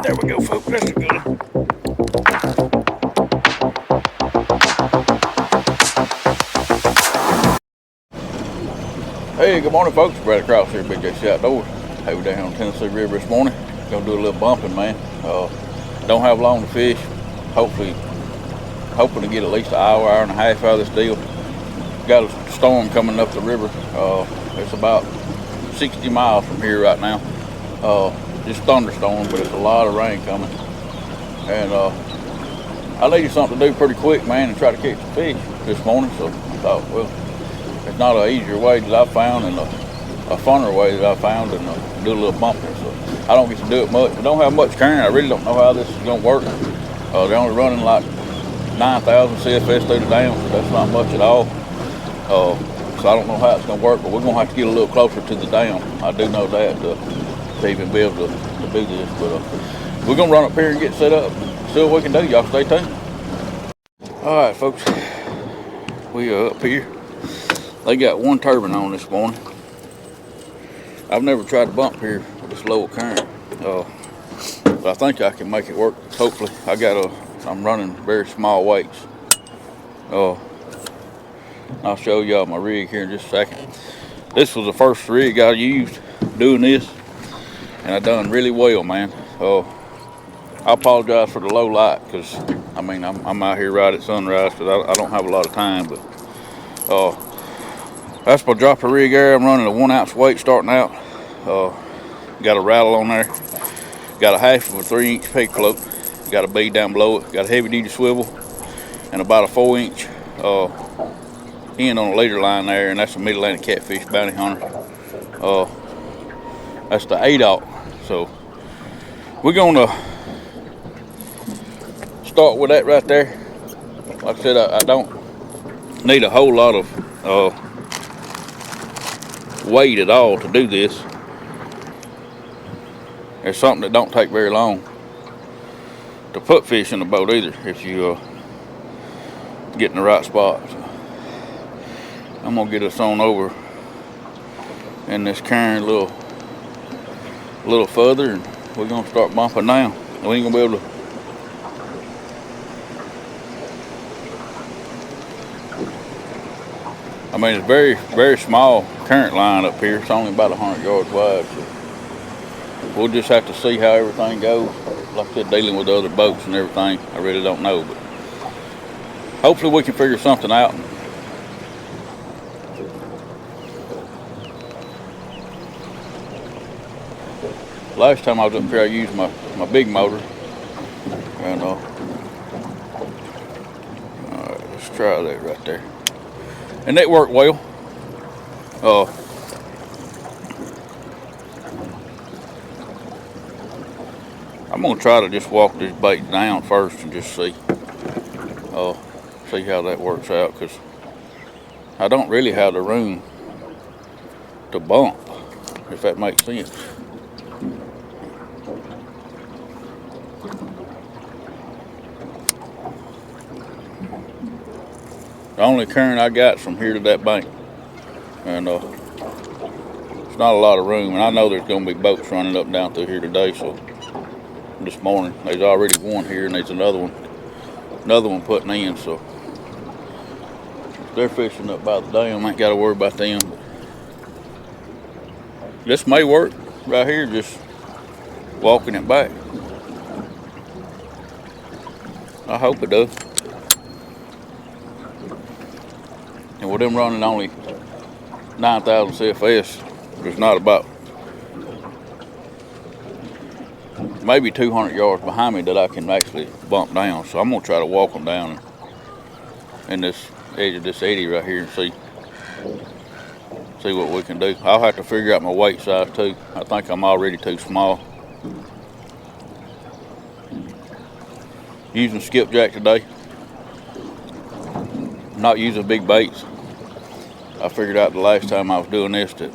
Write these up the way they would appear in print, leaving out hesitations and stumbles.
There we go, folks. That's a good one. Hey, good morning, folks. Brad Cross here, Big J Outdoors. Hey, we're down on Tennessee River this morning. Gonna do a little bumping, man. Don't have long to fish. Hopefully, hoping to get at least an hour, hour and a half out of this deal. Got a storm coming up the river. It's about 60 miles from here right now. Just thunderstorm, but it's a lot of rain coming. And I needed something to do pretty quick, man, and try to catch some fish this morning. So I thought, well, it's not an easier way that I found and a funner way that I found and do a little bumping. So I don't get to do it much. I don't have much current. I really don't know how this is going to work. They're only running like 9,000 CFS through the dam. So that's not much at all. So I don't know how it's going to work, but we're going to have to get a little closer to the dam. I do know that to even be able to do this. But we're going to run up here and get set up. See what we can do. Y'all stay tuned. All right, folks. We are up here. They got one turbine on this morning. I've never tried to bump here with this low current, but I think I can make it work. Hopefully, I'm running very small weights. I'll show y'all my rig here in just a second. This was the first rig I used doing this, and I done really well, man. I apologize for the low light, because I mean I'm out here right at sunrise because I don't have a lot of time, but that's my dropper rig there. I'm running a 1 ounce weight starting out. Got a rattle on there. Got a half of a 3-inch peg float. Got a bead down below it. Got a heavy duty swivel and about a 4-inch end on a leader line there, and that's a Mid-Atlantic Catfish Bounty Hunter. That's the 8-aught. So we're gonna start with that right there. Like I said, I don't need a whole lot of weight at all to do this. It's something that don't take very long to put fish in the boat either, if you get in the right spot. So I'm gonna get us on over in this current a little further, and we're gonna start bumping down. We ain't gonna be able to. I mean, it's very, very small current line up here. It's only about 100 yards wide. So we'll just have to see how everything goes. Like I said, dealing with the other boats and everything, I really don't know. But hopefully we can figure something out. Last time I was up here, I used my big motor. And all right, let's try that right there. And that worked well. I'm gonna try to just walk this bait down first and just see how that works out, because I don't really have the room to bump, if that makes sense. The only current I got from here to that bank, and it's not a lot of room, and I know there's going to be boats running up and down through here today. So this morning there's already one here, and there's another one putting in. So they're fishing up by the dam. I ain't got to worry about them. This may work right here, just walking it back. I hope it does. And with them running only 9,000 CFS, there's not about maybe 200 yards behind me that I can actually bump down. So I'm gonna try to walk them down in this edge of this eddy right here and see what we can do. I'll have to figure out my weight size too. I think I'm already too small. Using skipjack today. Not using big baits. I figured out the last time I was doing this that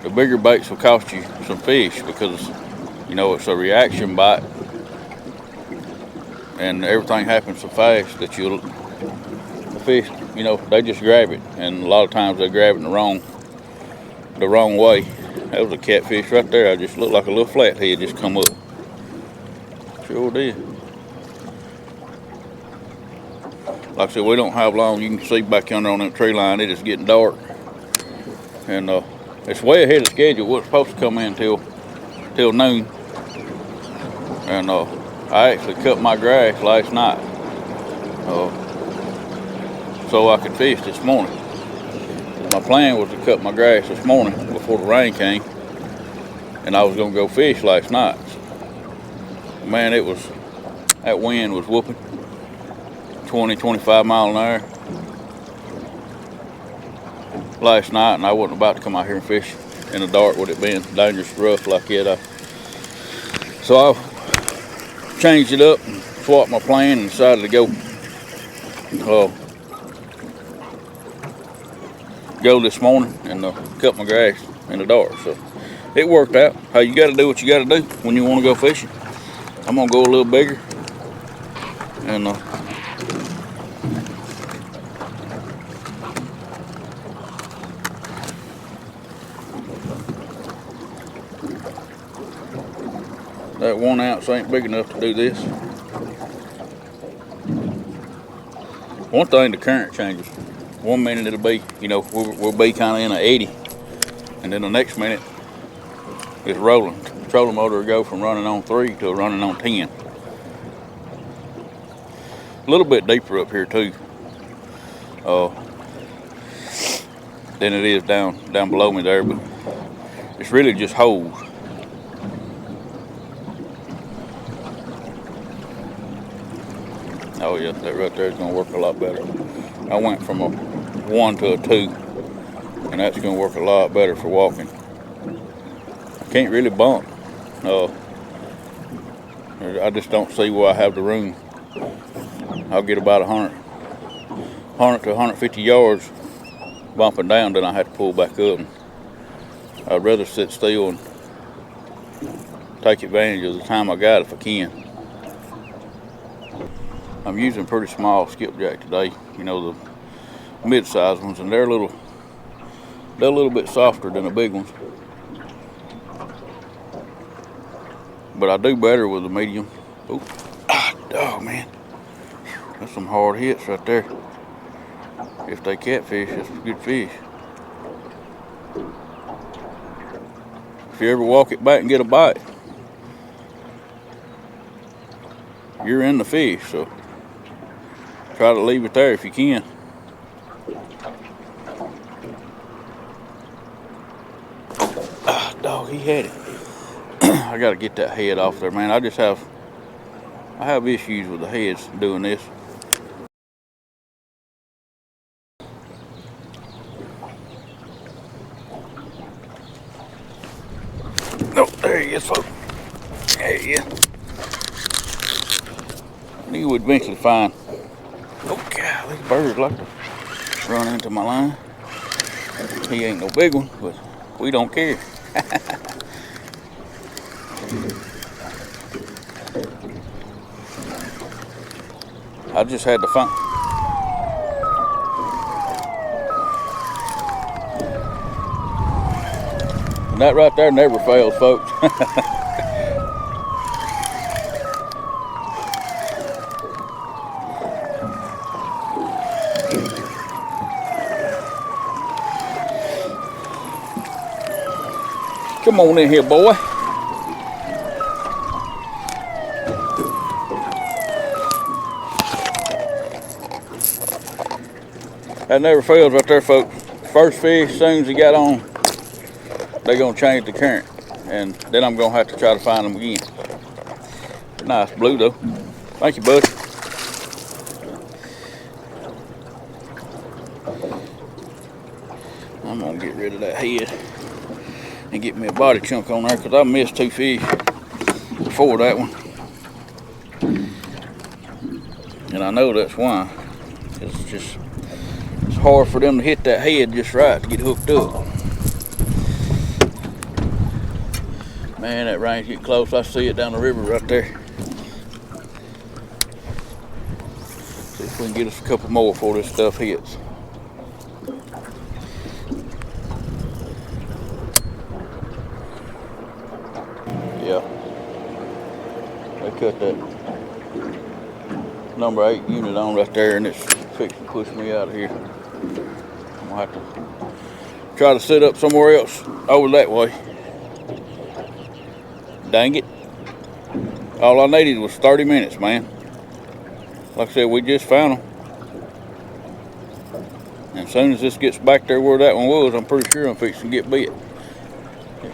the bigger baits will cost you some fish, because you know it's a reaction bite and everything happens so fast that the fish, you know, they just grab it, and a lot of times they grab it the wrong way. That was a catfish right there. I just looked like a little flathead just come up. Sure did. Like I said, we don't have long. You can see back yonder on that tree line, it is getting dark. And it's way ahead of schedule. It wasn't supposed to come in till noon. And I actually cut my grass last night so I could fish this morning. My plan was to cut my grass this morning before the rain came, and I was gonna go fish last night. Man, that wind was whooping 20-25 miles an hour last night, and I wasn't about to come out here and fish in the dark with it being dangerous rough like it. So I changed it up and swapped my plan and decided to go this morning and cut my grass in the dark. So it worked out. Hey, you got to do what you got to do when you want to go fishing. I'm gonna go a little bigger, and that 1 ounce ain't big enough to do this. One thing, the current changes. 1 minute it'll be, we'll be kind of in a 80, and then the next minute it's rolling. The trolling motor will go from running on 3 to running on 10. A little bit deeper up here too, than it is down below me there, but it's really just holes. Oh yeah, that right there is gonna work a lot better. I went from a 1 to a 2, and that's gonna work a lot better for walking. I can't really bump. I just don't see where I have the room. I'll get about 100 to 150 yards bumping down, then I have to pull back up. I'd rather sit still and take advantage of the time I got if I can. I'm using pretty small skipjack today, the mid-sized ones, and they're a little bit softer than the big ones. But I do better with the medium. Oh man, that's some hard hits right there. If they catfish, that's a good fish. If you ever walk it back and get a bite, you're in the fish, so try to leave it there if you can. Dog, he had it. I gotta get that head off there, man. I have issues with the heads doing this. Oh, there he is, folks. There he is. I knew we'd eventually find. Oh God, these birds like to run into my line. He ain't no big one, but we don't care. I just had to find. And that right there never fails, folks. Come on in here, boy. That never fails right there, folks. First fish, as soon as he got on, they're gonna change the current, and then I'm gonna have to try to find them again. Nice blue though. Thank you, bud. I'm gonna get rid of that head and get me a body chunk on there, because I missed 2 fish before that one. And I know that's why. It's hard for them to hit that head just right to get hooked up. Man, that rain's getting close. I see it down the river right there. See if we can get us a couple more before this stuff hits. Yeah. They cut that number 8 unit on right there, and it's fixing to push me out of here. I'm gonna have to try to set up somewhere else over that way. Dang it. All I needed was 30 minutes, man. Like I said, we just found them. And as soon as this gets back there where that one was, I'm pretty sure I'm fixing to get bit.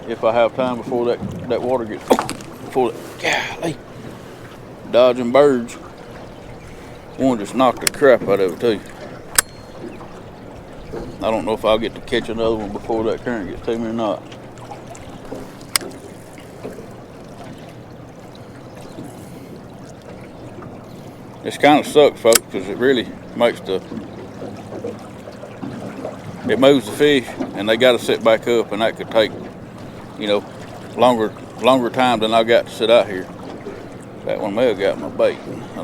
If I have time before that water gets full. Golly. Dodging birds. One just knocked the crap out of it too. I don't know if I'll get to catch another one before that current gets to me or not. This kind of sucks, folks, because it really makes it moves the fish, and they got to sit back up, and that could take, you know, longer time than I got to sit out here. That one may have got my bait. I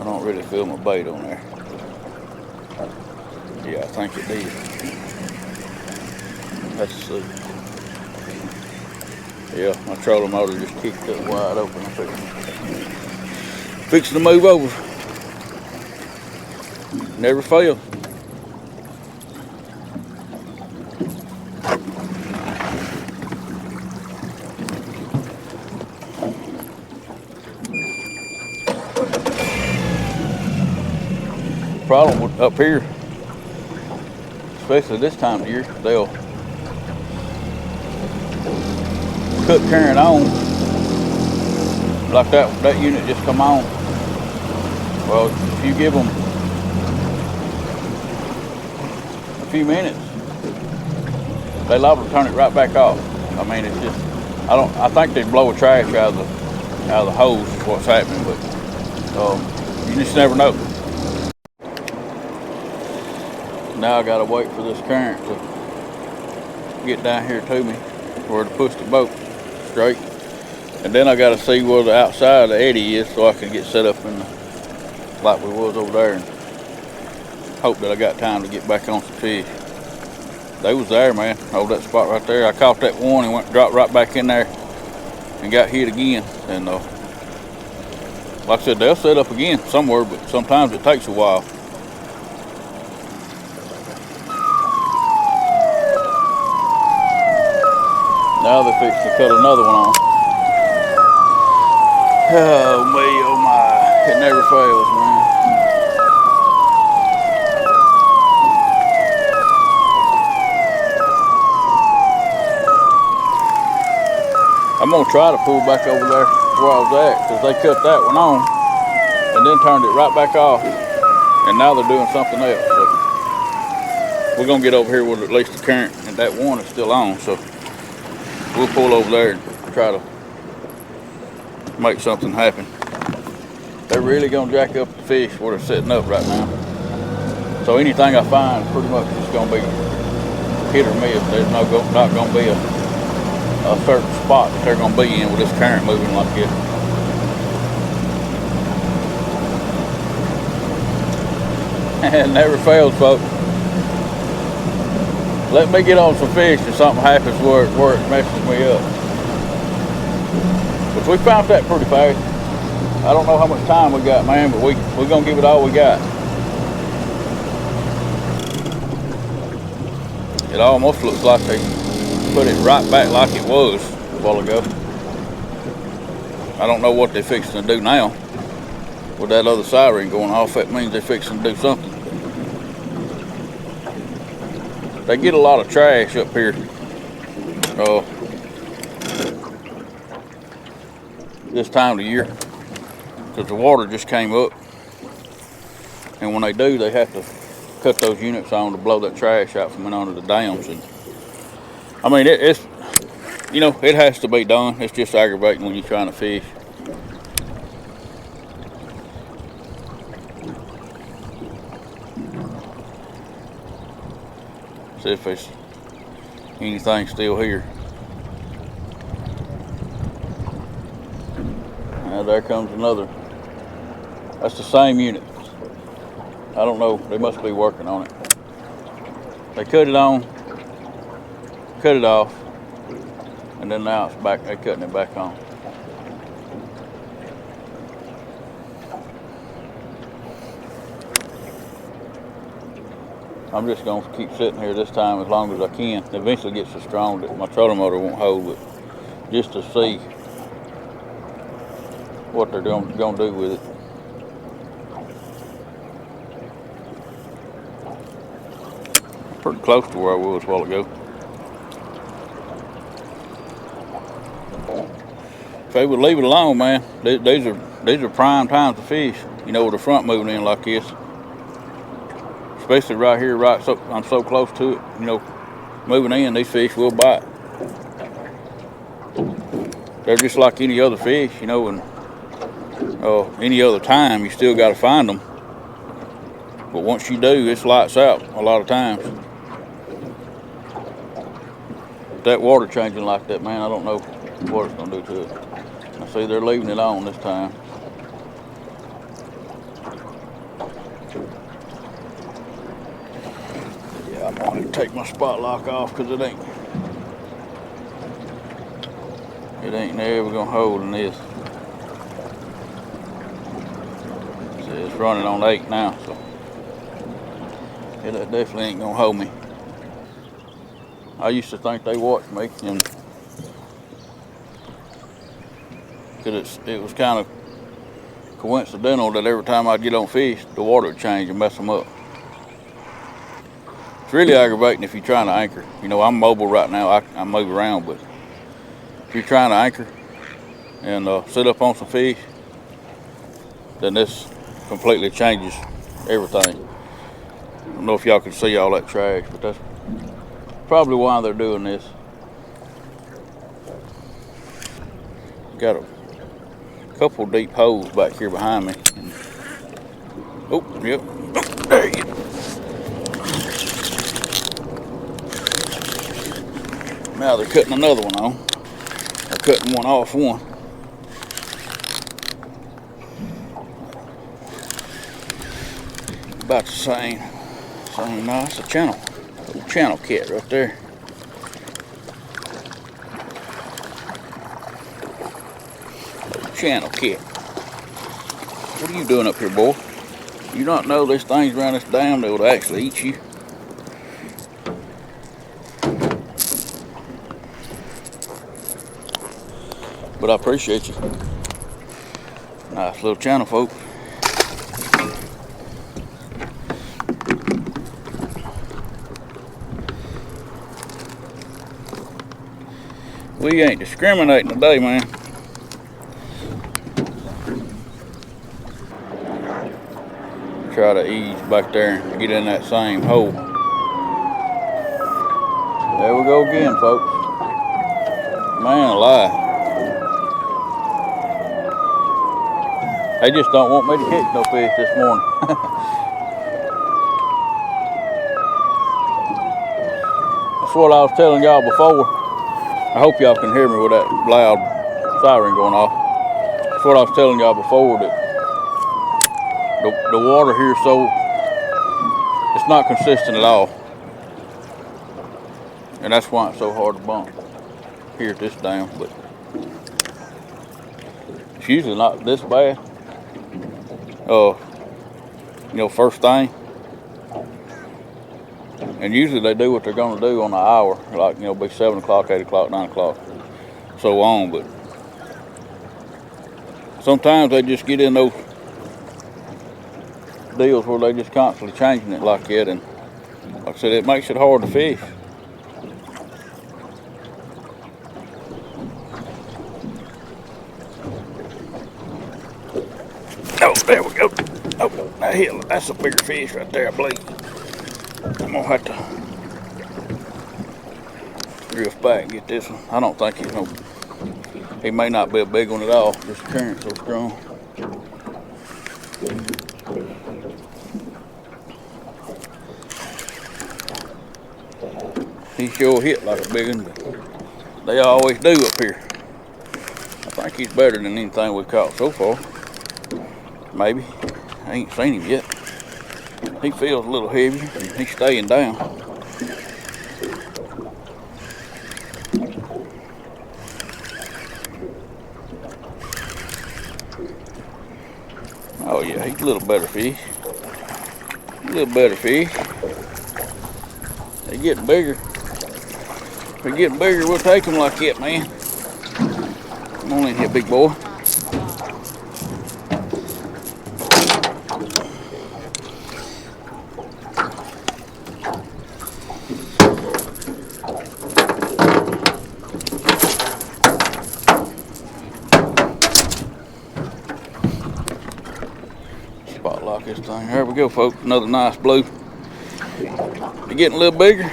don't really feel my bait on there. Yeah, I think it did. Let's see. Yeah, my trolling motor just kicked up wide open. I'm fixing to move over. Never fail. Problem with up here, especially this time of year, they'll cut current on like that unit just come on. Well, if you give them a few minutes, they liable to turn it right back off. I mean, it's just, I think they blow a trash out of the hose is what's happening, but you just never know. Now I gotta wait for this current to get down here to me where to push the boat straight, and then I gotta see where the outside of the eddy is so I can get set up in the, like we was over there, and hope that I got time to get back on some fish. They was there, man. Hold that spot right there. I caught that one and dropped right back in there and got hit again. And like I said, they'll set up again somewhere, but sometimes it takes a while. Now they're fixing to cut another one on. Oh me, oh my. It never fails, man. I'm going to try to pull back over there where I was at, because they cut that one on and then turned it right back off. And now they're doing something else. So we're going to get over here with at least the current, and that one is still on. So we'll pull over there and try to make something happen. They're really gonna jack up the fish where they're setting up right now. So anything I find pretty much is gonna be hit or miss. There's not gonna be a certain spot that they're gonna be in with this current moving like this. It never fails, folks. Let me get on some fish and something happens where it messes me up. But we found that pretty fast. I don't know how much time we got, man, but we're gonna give it all we got. It almost looks like they put it right back like it was a while ago. I don't know what they're fixing to do now. With that other siren going off, that means they're fixing to do something. They get a lot of trash up here. This time of year, because the water just came up, and when they do, they have to cut those units on to blow that trash out from under the dams. And I mean, it's you know, it has to be done. It's just aggravating when you're trying to fish. See if there's anything still here. Now there comes another. That's the same unit. I don't know, they must be working on it. They cut it on, cut it off, and then now it's back, they're cutting it back on. I'm just gonna keep sitting here this time as long as I can. Eventually get so strong that my trolling motor won't hold, but just to see what they're gonna do with it. Pretty close to where I was a while ago. If they would leave it alone, man, these are prime times to fish. You know, with the front moving in like this, especially right here, right. So I'm so close to it. You know, moving in, these fish will bite. They're just like any other fish, you know, and any other time you still got to find them. But once you do, it's lights out a lot of times. That water changing like that, man, I don't know what it's gonna do to it. I see they're leaving it on this time. Yeah, I'm gonna take my spot lock off because it ain't never gonna hold in this. See, it's running on 8 now, so it definitely ain't gonna hold me. I used to think they watched me, and because it was kind of coincidental that every time I'd get on fish, the water would change and mess them up. It's really aggravating if you're trying to anchor. You know, I'm mobile right now, I move around, but if you're trying to anchor and sit up on some fish, then this completely changes everything. I don't know if y'all can see all that trash, but that's probably why they're doing this. Got a couple deep holes back here behind me. Oh, yep. Oh, there you go. Now they're cutting another one on. They're cutting one off one. About the same. No, it's a channel cat right there. Channel cat. What are you doing up here, boy? You don't know there's things around this dam that would actually eat you. But I appreciate you. Nice little channel, folks. We ain't discriminating today, man. Try to ease back there and get in that same hole. There we go again, folks. Man alive. They just don't want me to catch no fish this morning. That's what I was telling y'all before. I hope y'all can hear me with that loud siren going off. That's what I was telling y'all before, that the water here, so it's not consistent at all. And that's why it's so hard to bump here at this dam. But it's usually not this bad. You know, first thing. And usually they do what they're gonna do on the hour, like, you know, be 7 o'clock, 8 o'clock, 9 o'clock, so on. But sometimes they just get in those deals where they just constantly changing it like that, and like I said, it makes it hard to fish. Oh, there we go. Oh, that's a bigger fish right there, I believe. I'm gonna have to drift back and get this one. I don't think he may not be a big one at all. Just the current so strong. He sure hit like a big one, but they always do up here. I think he's better than anything we've caught so far. Maybe. I ain't seen him yet. He feels a little heavier and he's staying down. Oh yeah, he's a little better fish. A little better fish. They getting bigger. If they're getting bigger, we'll take them like that, man. Come on in here, big boy. Spot lock this thing. There we go, folks. Another nice blue. They're getting a little bigger.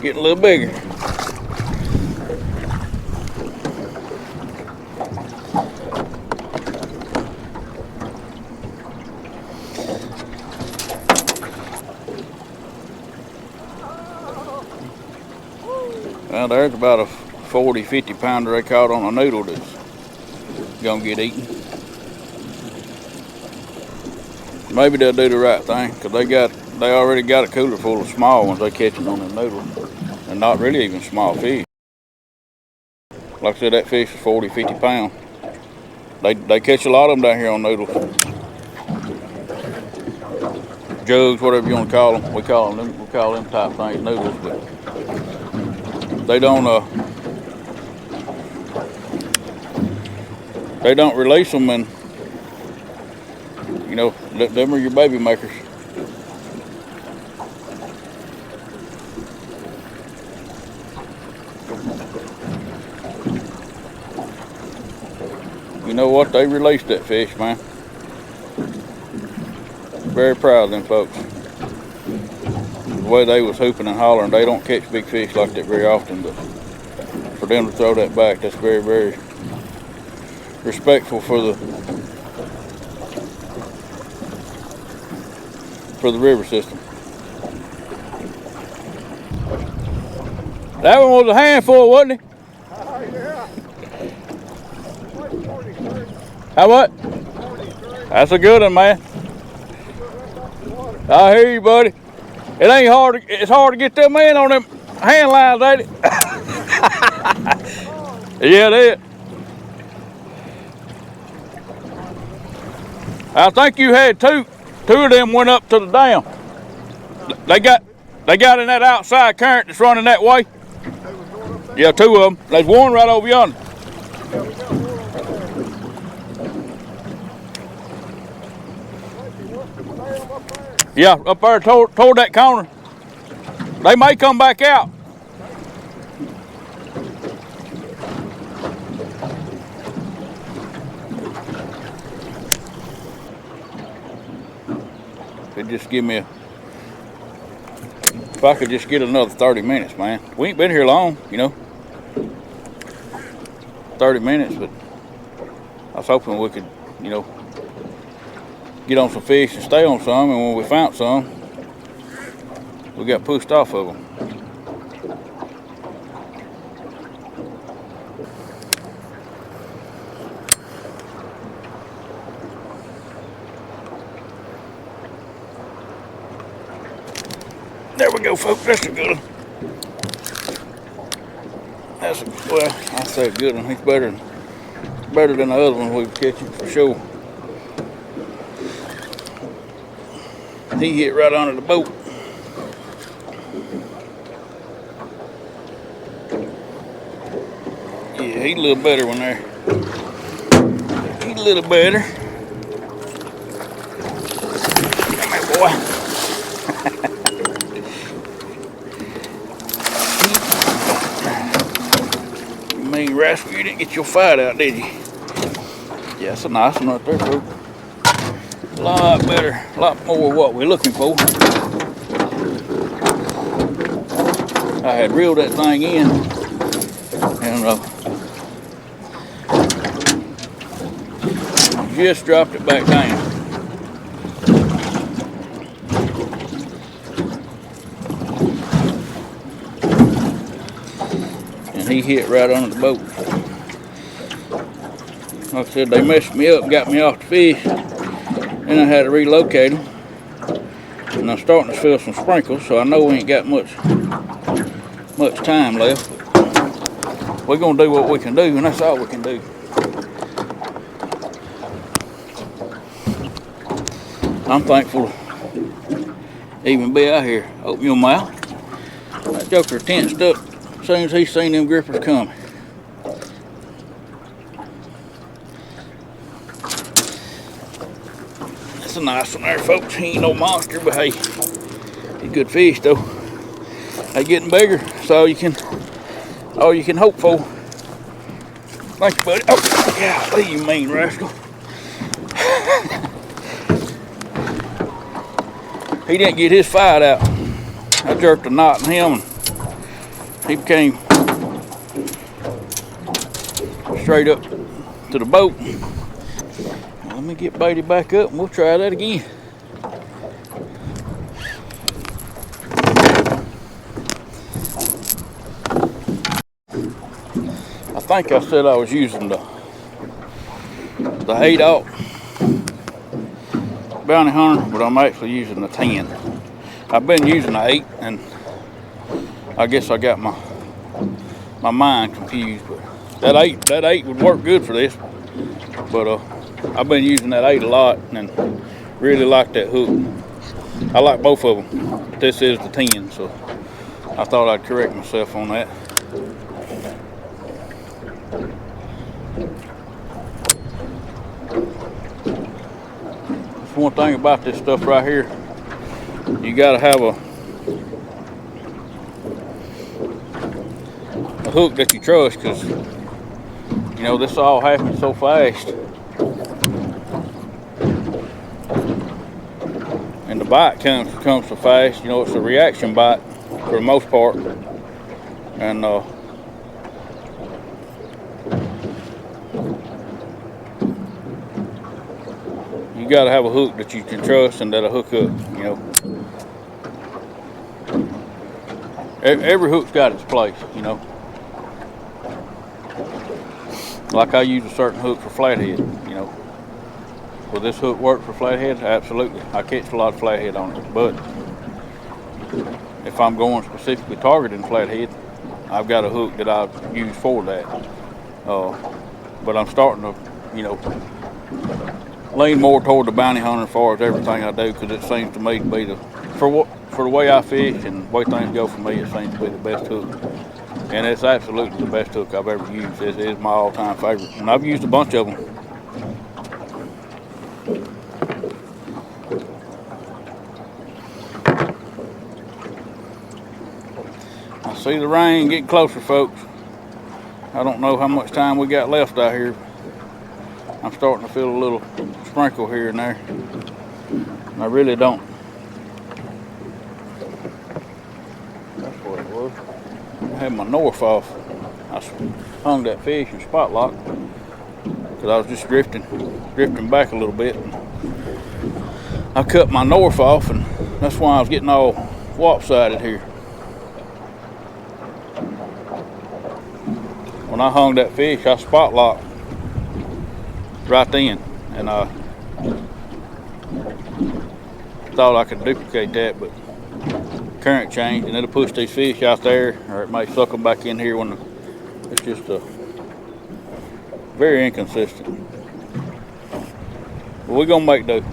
Getting a little bigger. Well, there's about a 40, 50 pounder they caught on a noodle that's gonna get eaten. Maybe they'll do the right thing, because they already got a cooler full of small ones they catching on the noodle. And not really even small fish. Like I said, that fish is 40, 50 pounds. They catch a lot of them down here on noodles. Jugs, whatever you want to call them. We call them type things noodles, but they don't release them, and you know, them are your baby makers. You know what? They released that fish, man. Very proud of them folks. The way they was hooping and hollering, they don't catch big fish like that very often, but for them to throw that back, that's very, very respectful for the river system. That one was a handful, wasn't it? Yeah. How much? That's a good one, man. I hear you, buddy. It ain't hard. It's hard to get them in on them hand lines, ain't it? Yeah, it is. I think you had two of them went up to the dam. They got in that outside current that's running that way. Yeah, two of them. There's one right over yonder. Yeah, up there toward that corner. They may come back out. If I could just get another 30 minutes, man. We ain't been here long, you know. 30 minutes, but I was hoping we could, you know, get on some fish and stay on some, and when we found some, we got pushed off of them. There we go, folks. That's a good one. Well, I say a good one. He's better than the other one we were catching for sure. He hit right under the boat. Yeah, he's a little better one there. He's a little better. Come here, boy. You mean rascal, you didn't get your fight out, did you? Yeah, that's a nice one right there, folks. A lot better, a lot more of what we're looking for. I had reeled that thing in and just dropped it back down. And he hit right under the boat. Like I said, they messed me up, got me off the fish. Then I had to relocate them. And I'm starting to feel some sprinkles, so I know we ain't got much time left. We're gonna do what we can do, and that's all we can do. I'm thankful to even be out here. Open your mouth. Joker tensed up as soon as he seen them grippers coming. That's a nice one there, folks. He ain't no monster, but hey, he's good fish though. They getting bigger, so all you can hope for. Thank you, buddy. Oh, yeah, you mean rascal. He didn't get his fight out. I jerked a knot in him and he came straight up to the boat. Now, let me get Beatty back up and we'll try that again. I think I said I was using the 8/0 bounty hunter, but I'm actually using the 10. I've been using the 8 and I guess I got my mind confused, but that 8 would work good for this. But I've been using that 8 a lot and really like that hook. I like both of them, but this is the 10, so I thought I'd correct myself on that. That's one thing about this stuff right here. You gotta have a hook that you trust, because you know this all happens so fast, and the bite comes so fast. You know, it's a reaction bite for the most part, and you gotta have a hook that you can trust and that'll hook up. You know, every hook's got its place. You know, like I use a certain hook for flathead. You know, will this hook work for flathead? Absolutely. I catch a lot of flathead on it, but if I'm going specifically targeting flathead, I've got a hook that I use for that. But I'm starting to, you know, lean more toward the bounty hunter as far as everything I do, because it seems to me to be for the way I fish and the way things go for me, it seems to be the best hook. And it's absolutely the best hook I've ever used. It is my all-time favorite, and I've used a bunch of them. I see the rain getting closer, folks. I don't know how much time we got left out here. I'm starting to feel a little sprinkle here and there. I really don't. That's what it was. I had my north off. I hung that fish in spot lock because I was just drifting back a little bit. I cut my north off, and that's why I was getting all lopsided here. When I hung that fish, I spot locked right then, and I thought I could duplicate that, but current changed and it'll push these fish out there, or it may suck them back in here when it's just very inconsistent. But we're gonna make do.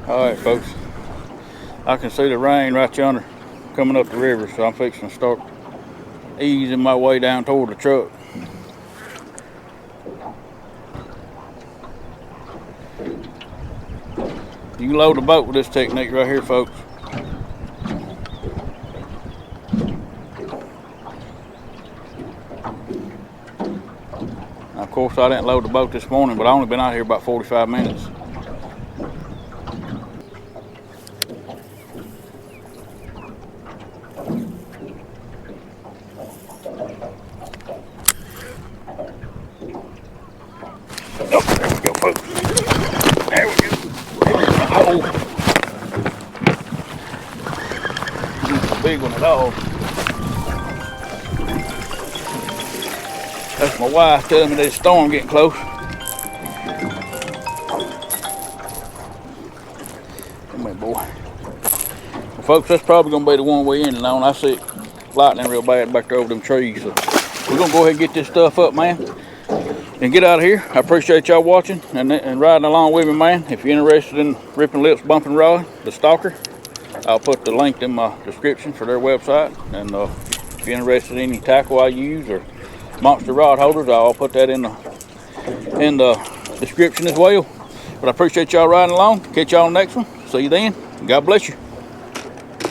All right, folks, I can see the rain right yonder coming up the river, so I'm fixing to start easing my way down toward the truck. You can load the boat with this technique right here, folks. Now, of course, I didn't load the boat this morning, but I only been out here about 45 minutes. Oh, there we go, folks. There we go. Oh, it's a big one at all. That's my wife telling me there's a storm getting close. Come here, boy. Well, folks, that's probably going to be the one we're in and on. I see it lightning real bad back there over them trees. So we're going to go ahead and get this stuff up, man. and get out of here. I appreciate y'all watching and riding along with me, man. If you're interested in Rippin Lips Bumping Rod, the Stalker, I'll put the link in my description for their website. And if you're interested in any tackle I use or monster rod holders, I'll put that in the description as well. But I appreciate y'all riding along. Catch y'all on the next one. See you then. God bless you.